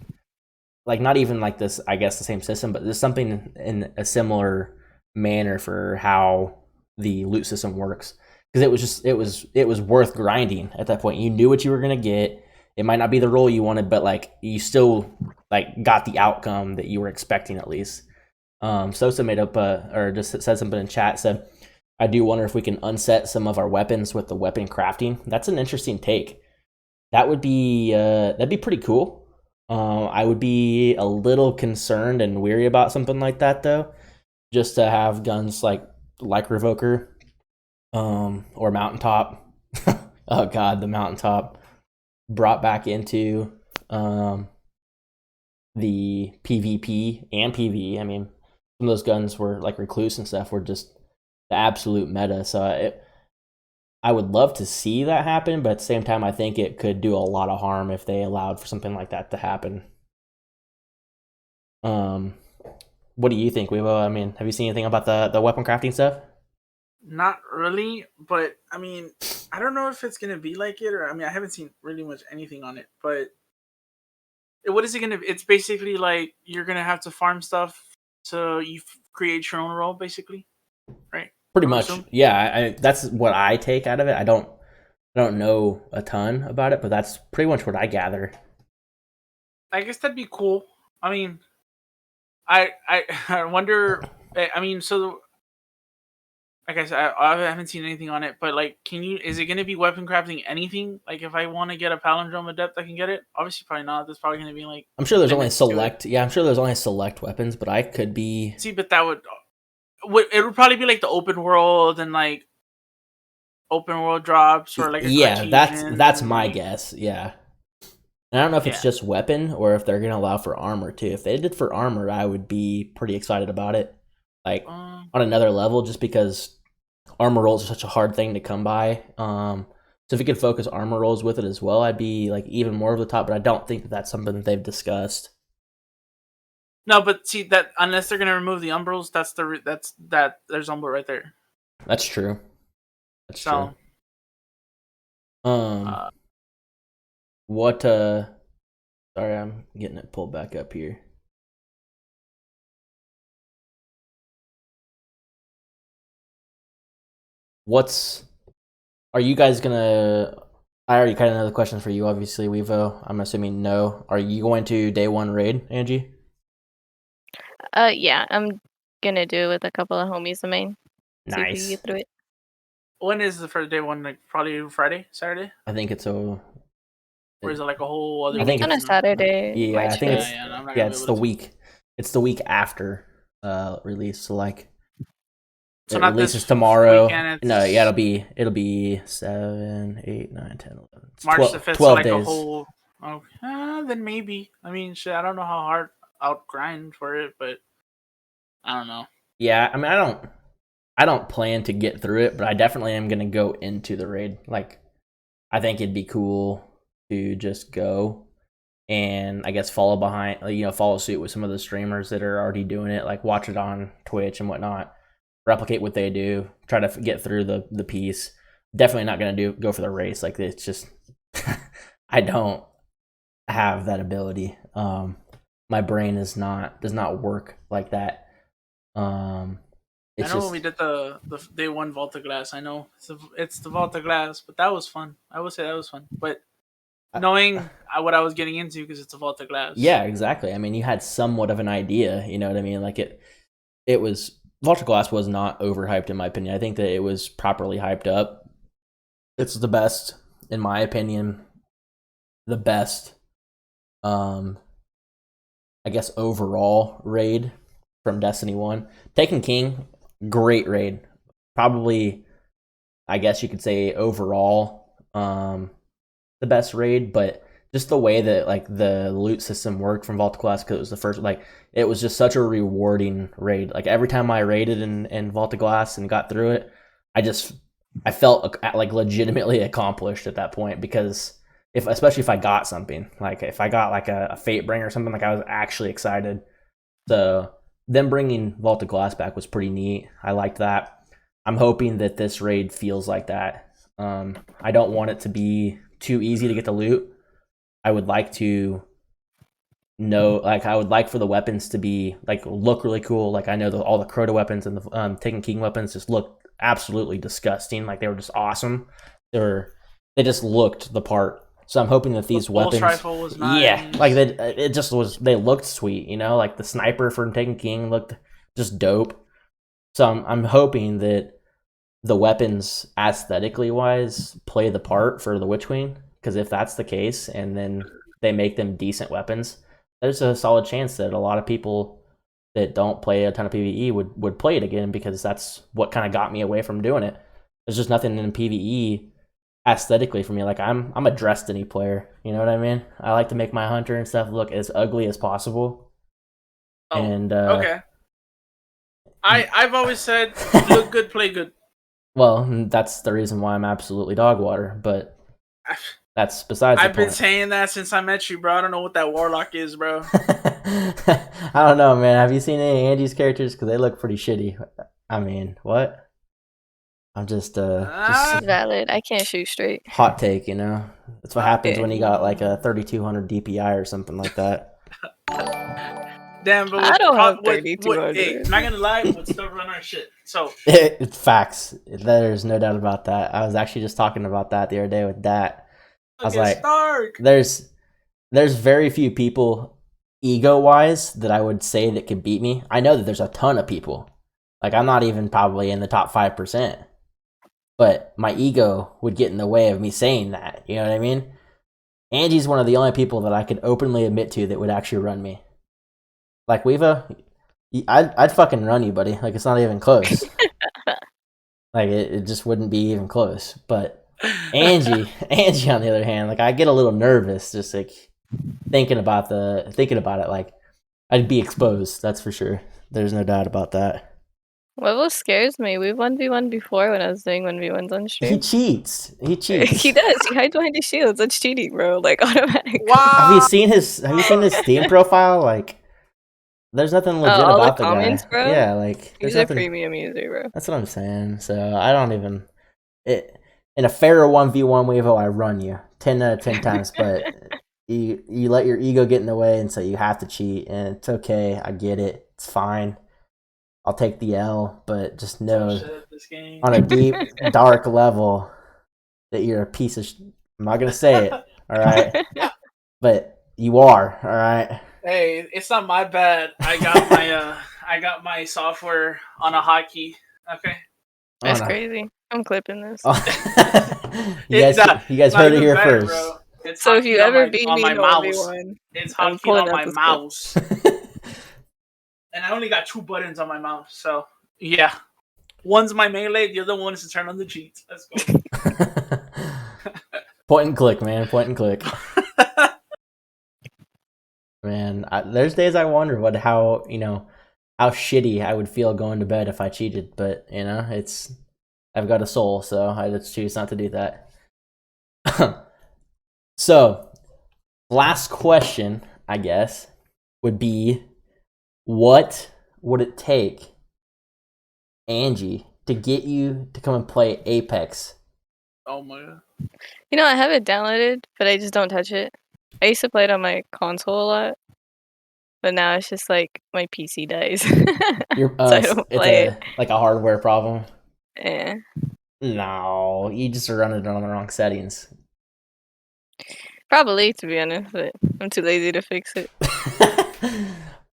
like not even like this, I guess the same system, but there's something in a similar manner for how the loot system works. Because it was worth grinding at that point. You knew what you were gonna get. It might not be the role you wanted, but like you still like got the outcome that you were expecting at least. Sosa made up or just said something in chat, said, I do wonder if we can unset some of our weapons with the weapon crafting. That's an interesting take. That would be that'd be pretty cool. I would be a little concerned and weary about something like that though. Just to have guns like Revoker, or Mountaintop. Oh god, the Mountaintop brought back into the PvP and PvE. I mean, some of those guns were like Recluse and stuff were just the absolute meta. So I would love to see that happen, but at the same time, I think it could do a lot of harm if they allowed for something like that to happen. What do you think, Weebo? I mean, have you seen anything about the weapon crafting stuff? Not really, but I mean, I don't know if it's gonna be like it, or I mean, I haven't seen really much anything on it. But what is it gonna be? It's basically like you're gonna have to farm stuff so you create your own role, basically, right? Pretty much, yeah. That's what I take out of it. I don't know a ton about it, but that's pretty much what I gather. I guess that'd be cool. I mean, I wonder. I mean, so like I said, I haven't seen anything on it, but like, is it going to be weapon crafting anything? Like, if I want to get a palindrome adept, I can get it? Obviously, probably not. There's probably going to be like. I'm sure there's only select. Yeah, I'm sure there's only select weapons, but I could be. See, but that would. It would probably be like the open world and like open world drops or like a that's my guess. Yeah. And I don't know if it's just weapon or if they're going to allow for armor too. If they did for armor, I would be pretty excited about it. Like on another level, just because armor rolls are such a hard thing to come by. So if you could focus armor rolls with it as well, I'd be like even more of the top. But I don't think that's something that they've discussed. No, but see that unless they're gonna remove the umbrals, there's umbral right there. That's true. That's true. What? Sorry, I'm getting it pulled back up here. Are you guys gonna? I already kind of know the question for you, obviously, Weevo. I'm assuming no. Are you going to day one raid, Angie? Yeah, I'm gonna do it with a couple of homies of mine. Nice. See if we can get through it. When is the first day one? Like probably Friday, Saturday. I think it's Or is it like a whole other? I think it's on a Saturday. Yeah, March I think 5th. it's the week. It's the week after release. So like. So it releases tomorrow. No, yeah, it'll be 7, 8, 9, 10, 11. March 12, the 5th, 12 so like days. A whole. Then maybe. I mean, shit. I don't know how hard I'll grind for it, but I don't know. Yeah, I mean, I don't plan to get through it, but I definitely am gonna go into the raid. Like, I think it'd be cool to just go and I guess follow suit with some of the streamers that are already doing it. Like, watch it on Twitch and whatnot. Replicate what they do, try to get through the piece. Definitely not gonna go for the race. Like, it's just I don't have that ability. My brain does not work like that. I know when we did the day one Volta Glass. I know it's the Volta Glass, but that was fun. I would say that was fun, but knowing what I was getting into because it's a Volta Glass. Yeah, exactly. I mean, you had somewhat of an idea. You know what I mean? Like it was. Volta Glass was not overhyped in my opinion. I think that it was properly hyped up. It's the best, in my opinion, the best, I guess, overall raid from Destiny 1. Taken King, great raid. Probably, I guess you could say overall, the best raid, but just the way that like the loot system worked from Vault of Glass, because it was the first, like, it was just such a rewarding raid. Like every time I raided in Vault of Glass and got through it, I felt like legitimately accomplished at that point, because especially if I got something, like if I got like a Fate Bringer or something, like I was actually excited. So them bringing Vault of Glass back was pretty neat. I liked that. I'm hoping that this raid feels like that. I don't want it to be too easy to get the loot. I would like to know, like, I would like for the weapons to be like look really cool. Like I know all the Crota weapons and the Taken King weapons just look absolutely disgusting. Like they were just awesome. They just looked the part. So I'm hoping that these weapons, rifle was nice. Yeah, like it just was. They looked sweet, you know. Like the sniper from Taken King looked just dope. So I'm hoping that the weapons, aesthetically wise, play the part for the Witch Queen. Because if that's the case, and then they make them decent weapons, there's a solid chance that a lot of people that don't play a ton of PvE would play it again, because that's what kind of got me away from doing it. There's just nothing in PvE aesthetically for me. Like I'm a Destiny player, you know what I mean? I like to make my hunter and stuff look as ugly as possible. Oh, and okay. I've always said look good, play good. Well, that's the reason why I'm absolutely dog water, but that's besides the point. I've been saying that since I met you, bro. I don't know what that warlock is, bro. I don't know, man. Have you seen any of Angie's characters? Because they look pretty shitty. I mean, what? I'm just valid. I can't shoot straight. Hot take, you know? That's what happens when you got like a 3200 DPI or something like that. Damn, but I don't have 3200. Hey, not gonna lie, we'll still run our shit. So It's facts. There's no doubt about that. I was actually just talking about that the other day with Dat. I was like, Stark. there's very few people ego wise that I would say that could beat me. I know that there's a ton of people. Like I'm not even probably in the top 5%. But my ego would get in the way of me saying that. You know what I mean? Angie's one of the only people that I could openly admit to that would actually run me. Like Weeva, I'd fucking run you, buddy. Like it's not even close. Like it just wouldn't be even close. But Angie on the other hand, like I get a little nervous just like thinking about it. Like I'd be exposed. That's for sure. There's no doubt about that. What scares me? We've 1v1 before when I was doing 1v1s on stream. He cheats. He does. He hides behind his shields. That's cheating, bro. Like automatic. Wow. Have you seen his Steam profile? Like, there's nothing legit all about the comments, guy. bro? Yeah, like He's a premium user, bro. That's what I'm saying. So I don't even in a fair 1v1 Weevo, I run you 10 out of 10 times, but you let your ego get in the way, and so you have to cheat, and it's okay. I get it. It's fine. I'll take the L, but just know on a deep, dark level that you're a piece of I'm not going to say it, all right? But you are, all right? Hey, it's not my bad. I got my software on a hotkey. Okay. That's crazy. I'm clipping this. You guys heard it here first. Bro. So if you ever beat me in mouse, 1v1, it's hotkey on my mouse. And I only got 2 buttons on my mouse, so yeah. One's my melee, the other one is to turn on the cheats. Let's go. Point and click, man. Point and click. Man, there's days I wonder how shitty I would feel going to bed if I cheated, but I've got a soul, so I just choose not to do that. So, last question, I guess, would be, what would it take, Angie, to get you to come and play Apex? Oh my god. I have it downloaded, but I just don't touch it. I used to play it on my console a lot, but now it's just like my PC dies. So I don't play it. Like a hardware problem? Yeah. No, you just are running it on the wrong settings. Probably, to be honest, but I'm too lazy to fix it.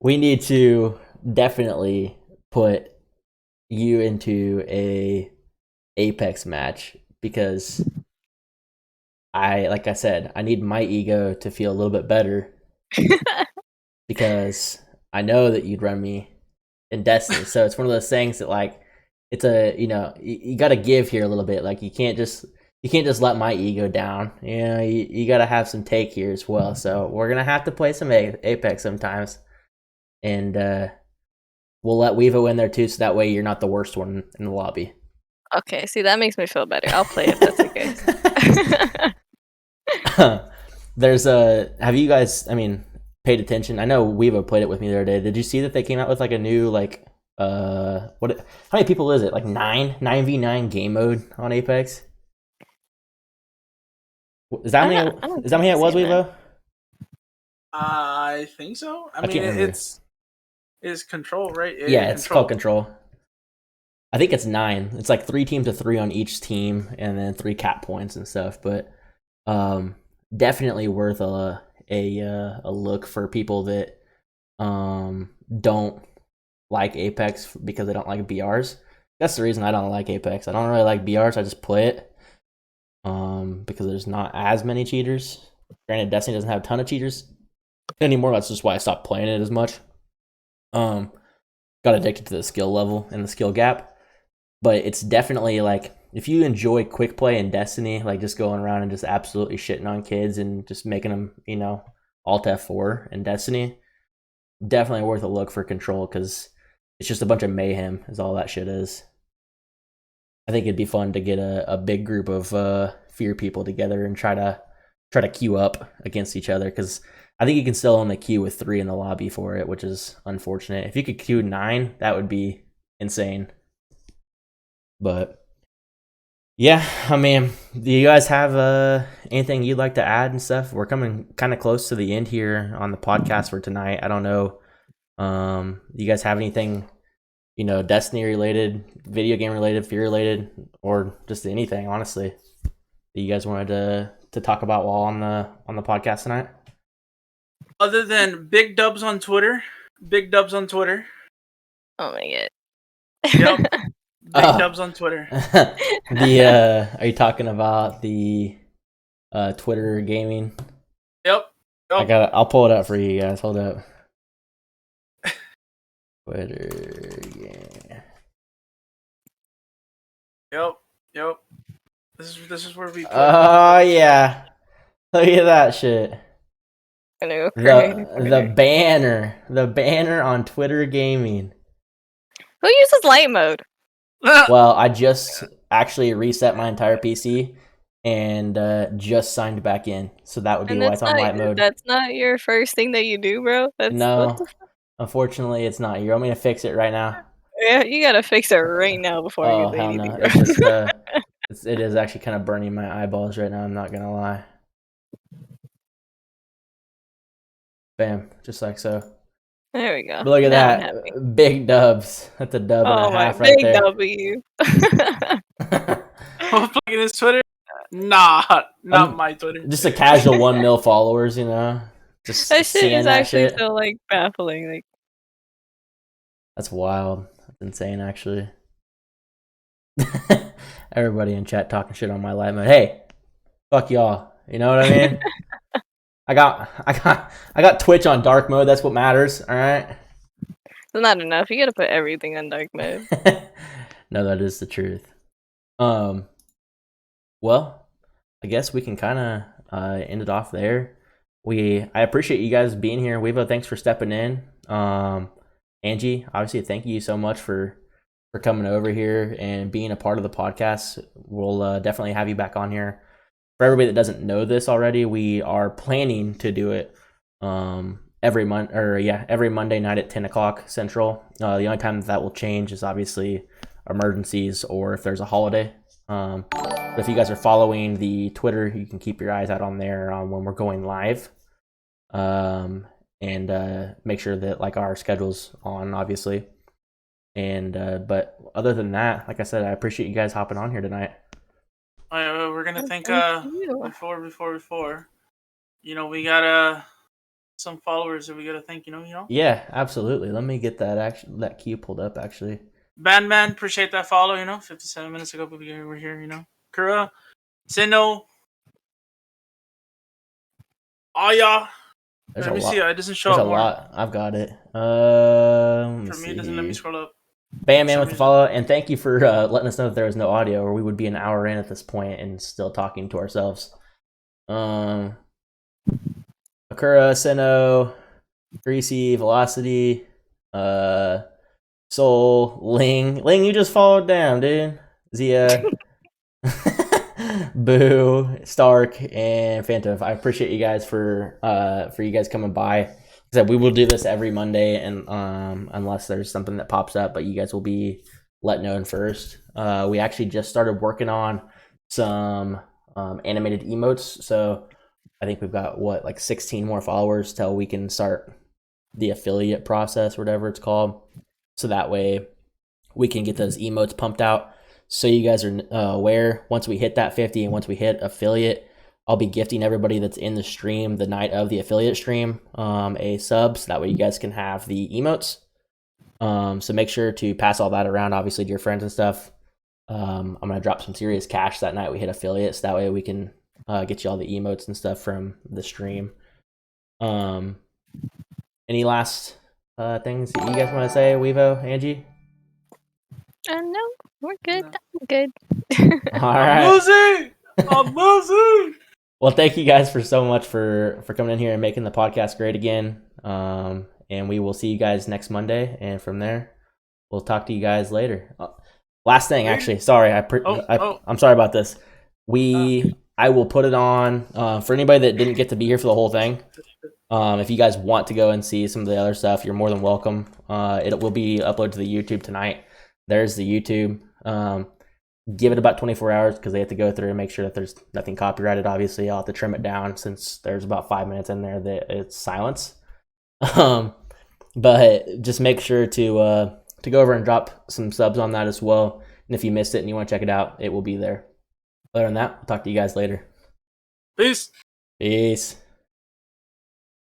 We need to definitely put you into a Apex match, because like I said, I need my ego to feel a little bit better because I know that you'd run me in Destiny. So it's one of those things that like it's a you got to give here a little bit. Like you can't just let my ego down. You got to have some take here as well. So we're gonna have to play some Apex sometimes, and we'll let Weevo in there too, so that way you're not the worst one in the lobby. Okay, see, that makes me feel better. I'll play if that's okay. There's have you guys, paid attention? I know Weevo played it with me the other day. Did you see that they came out with like a new how many people is it? Like 9v9 game mode on Apex? Is that how many it was, Weevo? I think so. I mean, can't remember. it's control, right? Yeah, it's called Control. I think it's 9. It's like 3 teams of 3 on each team, and then 3 cap points and stuff. But definitely worth a look for people that don't like Apex because they don't like BRs. That's the reason I don't like Apex. I don't really like BRs. I just play it because there's not as many cheaters. Granted, Destiny doesn't have a ton of cheaters anymore. That's just why I stopped playing it as much. Got addicted to the skill level and the skill gap. But it's definitely like if you enjoy quick play in Destiny, like just going around and just absolutely shitting on kids and just making them, alt F4 in Destiny, definitely worth a look for Control because it's just a bunch of mayhem is all that shit is. I think it'd be fun to get a big group of fear people together and try to queue up against each other because I think you can still only queue with 3 in the lobby for it, which is unfortunate. If you could queue 9, that would be insane. But yeah, do you guys have anything you'd like to add and stuff? We're coming kind of close to the end here on the podcast for tonight. I don't know. You guys have anything, Destiny related, video game related, fear related, or just anything, honestly, that you guys wanted to talk about while on the podcast tonight? Other than big dubs on Twitter. Oh my god. Yep. Big dubs on Twitter. Are you talking about the Twitter gaming? Yep. I'll pull it up for you guys. Hold up. Twitter, yeah. Yep. This is where we. Oh yeah, look at that shit. The banner on Twitter gaming. Who uses light mode? Well, I just actually reset my entire PC and just signed back in, so that would be why it's on light mode. That's not your first thing that you do, bro. No, unfortunately, it's not. You want me to fix it right now? Yeah, you gotta fix it right now before you say anything. No. It's just it is actually kind of burning my eyeballs right now. I'm not gonna lie. Bam, just like so. There we go. But look at that, big dubs. That's a dub and a half right there. W. Fucking his Twitter? Not my Twitter. Just a casual 1 mil followers, Just that shit is actually shit. so baffling. That's wild. That's insane, actually. Everybody in chat talking shit on my live mode. Hey, fuck y'all. You know what I mean? I got Twitch on dark mode. That's what matters. All right. It's not enough. You gotta put everything on dark mode. No, that is the truth. Well, I guess we can kind of end it off there. I appreciate you guys being here. Weevo, thanks for stepping in. Angie, obviously, thank you so much for coming over here and being a part of the podcast. We'll definitely have you back on here. For everybody that doesn't know this already, we are planning to do it every Monday night at 10 o'clock Central. The only time that will change is obviously emergencies or if there's a holiday. But if you guys are following the Twitter, you can keep your eyes out on there when we're going live. And make sure that our schedule's on, obviously. And but other than that, like I said, I appreciate you guys hopping on here tonight. We're gonna thank before. We got some followers that we gotta thank. Yeah, absolutely. Let me get that queue pulled up. Actually, Bandman, appreciate that follow. 57 minutes ago we were here. Kura, Sino, Oh yeah. There's Let a me lot. see. It doesn't show There's up a more. lot. I've got it. Let me For me, see it doesn't let me here. scroll up. Bam For Man some with the reason. follow, and thank you for letting us know that there was no audio, or we would be an hour in at this point and still talking to ourselves. Akura, Sinnoh, Greasy, Velocity, Soul, Ling. Ling, you just followed down, dude. Zia, Boo, Stark, and Phantom. I appreciate you guys for you guys coming by. Like I said, we will do this every Monday, and unless there's something that pops up, but you guys will be let known first. We actually just started working on some animated emotes, so I think we've got like 16 more followers till we can start the affiliate process, whatever it's called. So that way we can get those emotes pumped out. So you guys are aware, once we hit that 50 and once we hit affiliate, I'll be gifting everybody that's in the stream the night of the affiliate stream a sub, so that way you guys can have the emotes. So make sure to pass all that around, obviously, to your friends and stuff. I'm going to drop some serious cash that night we hit affiliate, so that way we can get you all the emotes and stuff from the stream. Any last things that you guys want to say, Weevo, Angie? No, we're good. No. I'm good. All I'm right. losing. I'm losing. Well, thank you guys for so much for coming in here and making the podcast great again. And we will see you guys next Monday. And from there, we'll talk to you guys later. Last thing, actually, sorry, I'm sorry about this. I will put it on for anybody that didn't get to be here for the whole thing. If you guys want to go and see some of the other stuff, you're more than welcome. It will be uploaded to the YouTube tonight. There's the YouTube. Give it about 24 hours because they have to go through and make sure that there's nothing copyrighted. Obviously, I'll have to trim it down since there's about 5 minutes in there that it's silence. But just make sure to go over and drop some subs on that as well. And if you missed it and you want to check it out, it will be there. Other than that, I'll talk to you guys later. Peace. Peace.